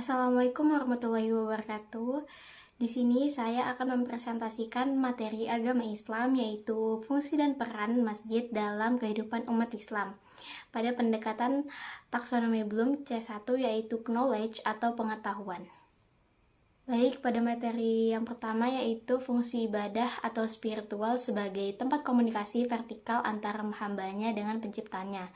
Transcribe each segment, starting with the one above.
Assalamualaikum warahmatullahi wabarakatuh. Di sini saya akan mempresentasikan materi agama Islam, yaitu fungsi dan peran masjid dalam kehidupan umat Islam. Pada pendekatan taksonomi Bloom C1, yaitu knowledge atau pengetahuan. Baik, pada materi yang pertama yaitu fungsi ibadah atau spiritual sebagai tempat komunikasi vertikal antara hambanya dengan penciptanya.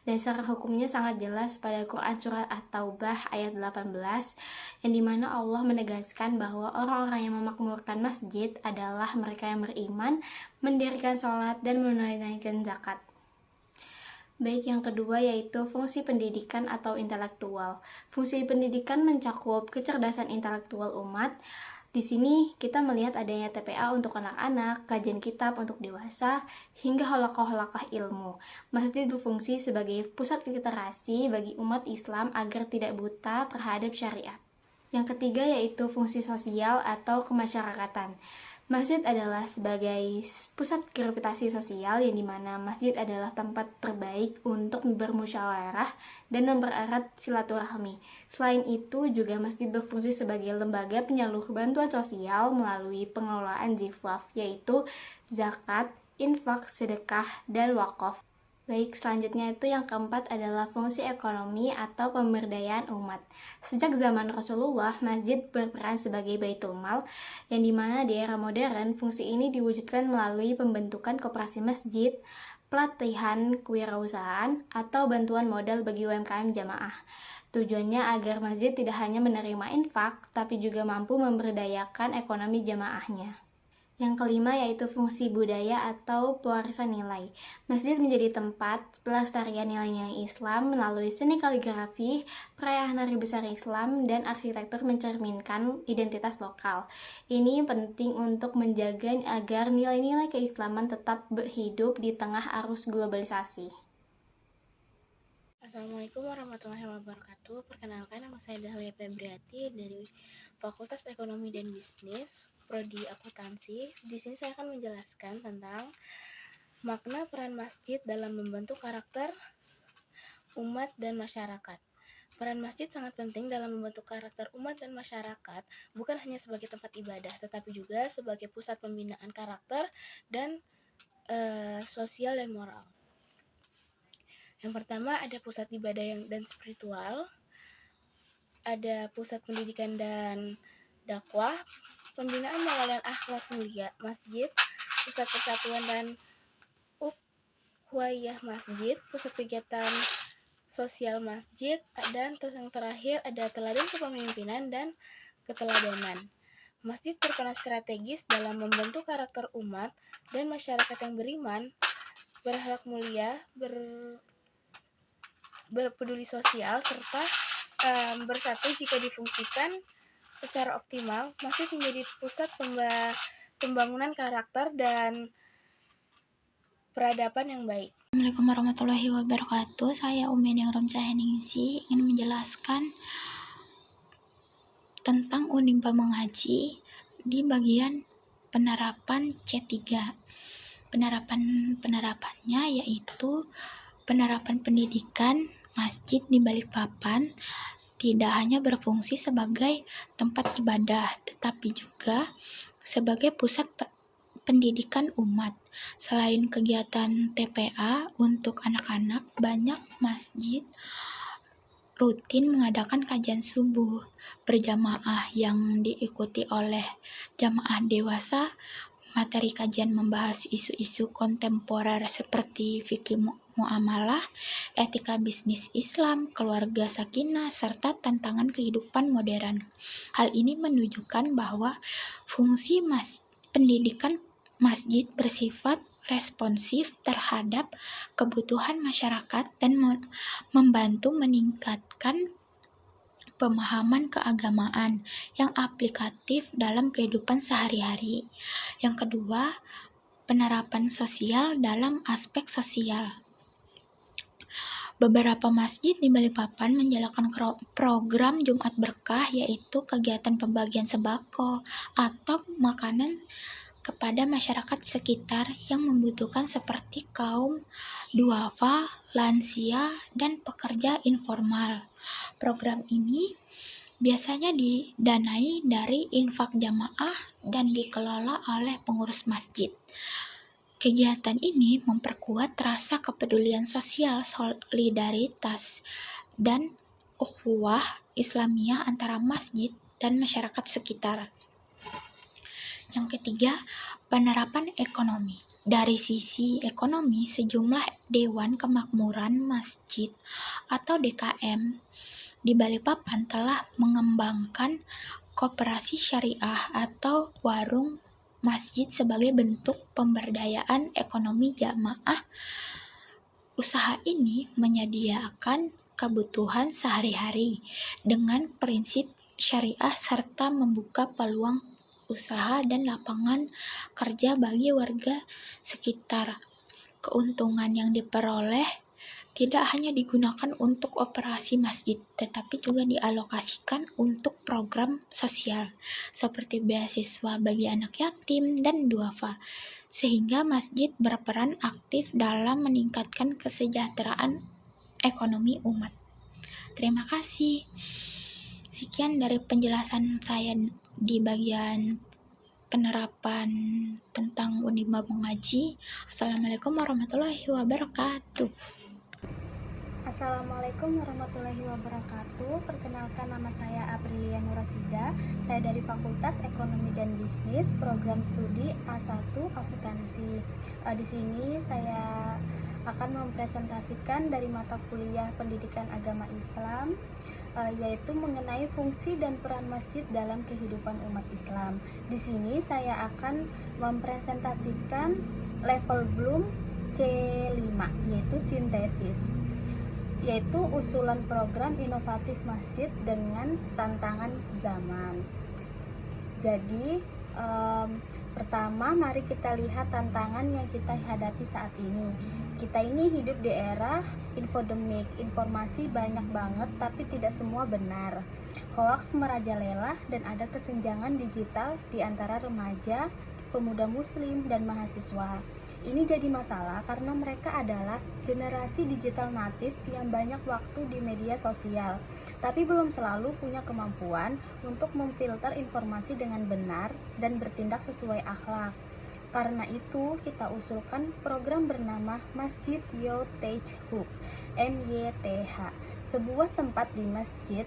Dasar hukumnya sangat jelas pada Quran Surat At-Taubah ayat 18, yang dimana Allah menegaskan bahwa orang-orang yang memakmurkan masjid adalah mereka yang beriman, mendirikan sholat, dan menunaikan zakat. Baik, yang kedua yaitu fungsi pendidikan atau intelektual. Fungsi pendidikan mencakup kecerdasan intelektual umat. Di sini kita melihat adanya TPA untuk anak-anak, kajian kitab untuk dewasa, hingga halaqah-halaqah ilmu. Masjid berfungsi sebagai pusat literasi bagi umat Islam agar tidak buta terhadap syariat. Yang ketiga yaitu fungsi sosial atau kemasyarakatan. Masjid adalah sebagai pusat gravitasi sosial, yang dimana masjid adalah tempat terbaik untuk bermusyawarah dan mempererat silaturahmi. Selain itu, juga masjid berfungsi sebagai lembaga penyalur bantuan sosial melalui pengelolaan zifwaf, yaitu zakat, infak, sedekah, dan wakaf. Baik, selanjutnya itu yang keempat adalah fungsi ekonomi atau pemberdayaan umat. Sejak zaman Rasulullah, masjid berperan sebagai baitul mal, yang dimana di era modern, fungsi ini diwujudkan melalui pembentukan koperasi masjid, pelatihan kewirausahaan, atau bantuan modal bagi UMKM jamaah. Tujuannya agar masjid tidak hanya menerima infak, tapi juga mampu memberdayakan ekonomi jamaahnya. Yang kelima yaitu fungsi budaya atau pewarisan nilai. Masjid menjadi tempat pelestarian nilai-nilai Islam melalui seni kaligrafi, perayaan hari besar Islam, dan arsitektur mencerminkan identitas lokal. Ini penting untuk menjaga agar nilai-nilai keislaman tetap hidup di tengah arus globalisasi. Assalamualaikum warahmatullahi wabarakatuh. Perkenalkan, nama saya Dahlia Febriati dari Fakultas Ekonomi dan Bisnis, Prodi Akuntansi. Di sini saya akan menjelaskan tentang makna peran masjid dalam membentuk karakter umat dan masyarakat. Peran masjid sangat penting dalam membentuk karakter umat dan masyarakat, bukan hanya sebagai tempat ibadah, tetapi juga sebagai pusat pembinaan karakter dan sosial dan moral. Yang pertama ada pusat ibadah dan spiritual, ada pusat pendidikan dan dakwah, pembinaan moral dan akhlak mulia masjid, pusat persatuan dan ukhuwah masjid, pusat kegiatan sosial masjid, dan yang terakhir ada teladan kepemimpinan dan keteladanan. Masjid berperan strategis dalam membentuk karakter umat dan masyarakat yang beriman, berakhlak mulia, berpeduli sosial, serta bersatu. Jika difungsikan secara optimal, masjid menjadi pusat pembangunan karakter dan peradaban yang baik. Assalamualaikum warahmatullahi wabarakatuh. Saya Umi Ningrum Caheningsi ingin menjelaskan tentang Unimba mengaji di bagian penerapan C3. Penerapannya yaitu penerapan pendidikan masjid di Balikpapan tidak hanya berfungsi sebagai tempat ibadah, tetapi juga sebagai pusat pendidikan umat. Selain kegiatan TPA untuk anak-anak, banyak masjid rutin mengadakan kajian subuh berjamaah yang diikuti oleh jamaah dewasa. Materi kajian membahas isu-isu kontemporer seperti fikih muamalah, etika bisnis Islam, keluarga sakinah, serta tantangan kehidupan modern. Hal ini menunjukkan bahwa fungsi pendidikan masjid bersifat responsif terhadap kebutuhan masyarakat dan membantu meningkatkan pemahaman keagamaan yang aplikatif dalam kehidupan sehari-hari. Yang kedua, penerapan sosial dalam aspek sosial. Beberapa masjid di Balikpapan menjalankan program Jumat Berkah, yaitu kegiatan pembagian sembako atau makanan kepada masyarakat sekitar yang membutuhkan seperti kaum duafa, lansia, dan pekerja informal. Program ini biasanya didanai dari infak jamaah dan dikelola oleh pengurus masjid. Kegiatan ini memperkuat rasa kepedulian sosial, solidaritas, dan ukhuwah Islamiyah antara masjid dan masyarakat sekitar. Yang ketiga, penerapan ekonomi. Dari sisi ekonomi, sejumlah Dewan Kemakmuran Masjid atau DKM di Balikpapan telah mengembangkan koperasi syariah atau warung masjid sebagai bentuk pemberdayaan ekonomi jamaah. Usaha ini menyediakan kebutuhan sehari-hari dengan prinsip syariah serta membuka peluang usaha dan lapangan kerja bagi warga sekitar. Keuntungan yang diperoleh tidak hanya digunakan untuk operasi masjid, tetapi juga dialokasikan untuk program sosial seperti beasiswa bagi anak yatim dan duafa, sehingga masjid berperan aktif dalam meningkatkan kesejahteraan ekonomi umat. Terima kasih. Sekian dari penjelasan saya di bagian penerapan tentang Unima Mengaji. Assalamualaikum warahmatullahi wabarakatuh. Assalamualaikum warahmatullahi wabarakatuh. Perkenalkan, nama saya Aprilia Nurasida. Saya dari Fakultas Ekonomi dan Bisnis, program studi A1 Akuntansi. Di sini saya akan mempresentasikan dari mata kuliah Pendidikan Agama Islam, yaitu mengenai fungsi dan peran masjid dalam kehidupan umat Islam. Di sini saya akan mempresentasikan level Bloom C5, yaitu sintesis, yaitu usulan program inovatif masjid dengan tantangan zaman. Jadi pertama, mari kita lihat tantangan yang kita hadapi saat ini. Kita ini hidup di era infodemik, informasi banyak banget tapi tidak semua benar. Hoaks merajalela dan ada kesenjangan digital di antara remaja, pemuda muslim, dan mahasiswa. Ini jadi masalah karena mereka adalah generasi digital natif yang banyak waktu di media sosial, tapi belum selalu punya kemampuan untuk memfilter informasi dengan benar dan bertindak sesuai akhlak. Karena itu, kita usulkan program bernama Masjid Youth Hub, MYTH, sebuah tempat di masjid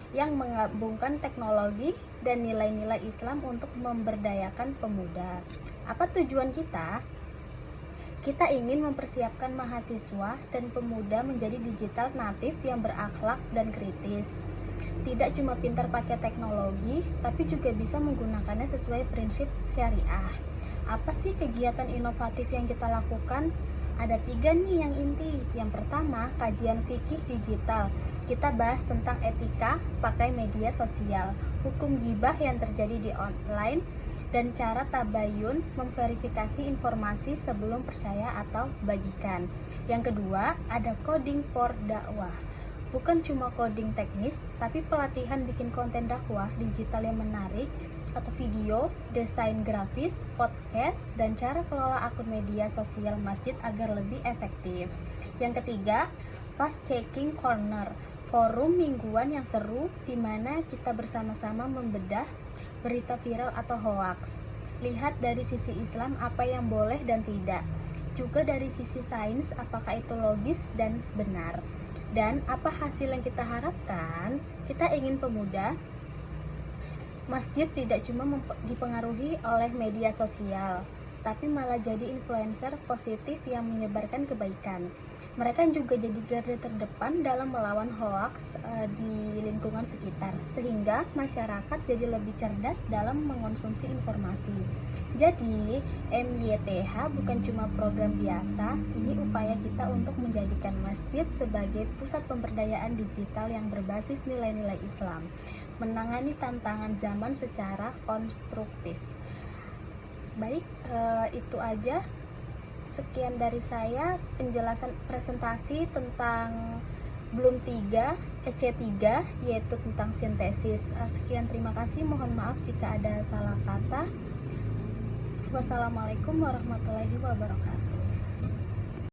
yang menggabungkan teknologi dan nilai-nilai Islam untuk memberdayakan pemuda. Apa tujuan kita? Kita ingin mempersiapkan mahasiswa dan pemuda menjadi digital natif yang berakhlak dan kritis. Tidak cuma pintar pakai teknologi, tapi juga bisa menggunakannya sesuai prinsip syariah. Apa sih kegiatan inovatif yang kita lakukan? Ada 3 nih yang inti. Yang pertama, kajian fikih digital. Kita bahas tentang etika pakai media sosial, hukum ghibah yang terjadi di online, dan cara tabayun memverifikasi informasi sebelum percaya atau bagikan. Yang kedua, ada coding for dakwah. Bukan cuma coding teknis, tapi pelatihan bikin konten dakwah digital yang menarik, atau video, desain grafis, podcast, dan cara kelola akun media sosial masjid agar lebih efektif. Yang ketiga, Fast Checking Corner, forum mingguan yang seru di mana kita bersama-sama membedah berita viral atau hoaks. Lihat dari sisi Islam apa yang boleh dan tidak. Juga dari sisi sains apakah itu logis dan benar. Dan apa hasil yang kita harapkan? Kita ingin pemuda masjid tidak cuma dipengaruhi oleh media sosial, tapi malah jadi influencer positif yang menyebarkan kebaikan. Mereka juga jadi garda terdepan dalam melawan hoaks di lingkungan sekitar, sehingga masyarakat jadi lebih cerdas dalam mengonsumsi informasi. Jadi, MYTH bukan cuma program biasa, ini upaya kita untuk menjadikan masjid sebagai pusat pemberdayaan digital yang berbasis nilai-nilai Islam, menangani tantangan zaman secara konstruktif. Baik, itu aja. Sekian dari saya penjelasan presentasi tentang Bloom 3, C3, yaitu tentang sintesis. Sekian, terima kasih. Mohon maaf jika ada salah kata. Wassalamualaikum warahmatullahi wabarakatuh.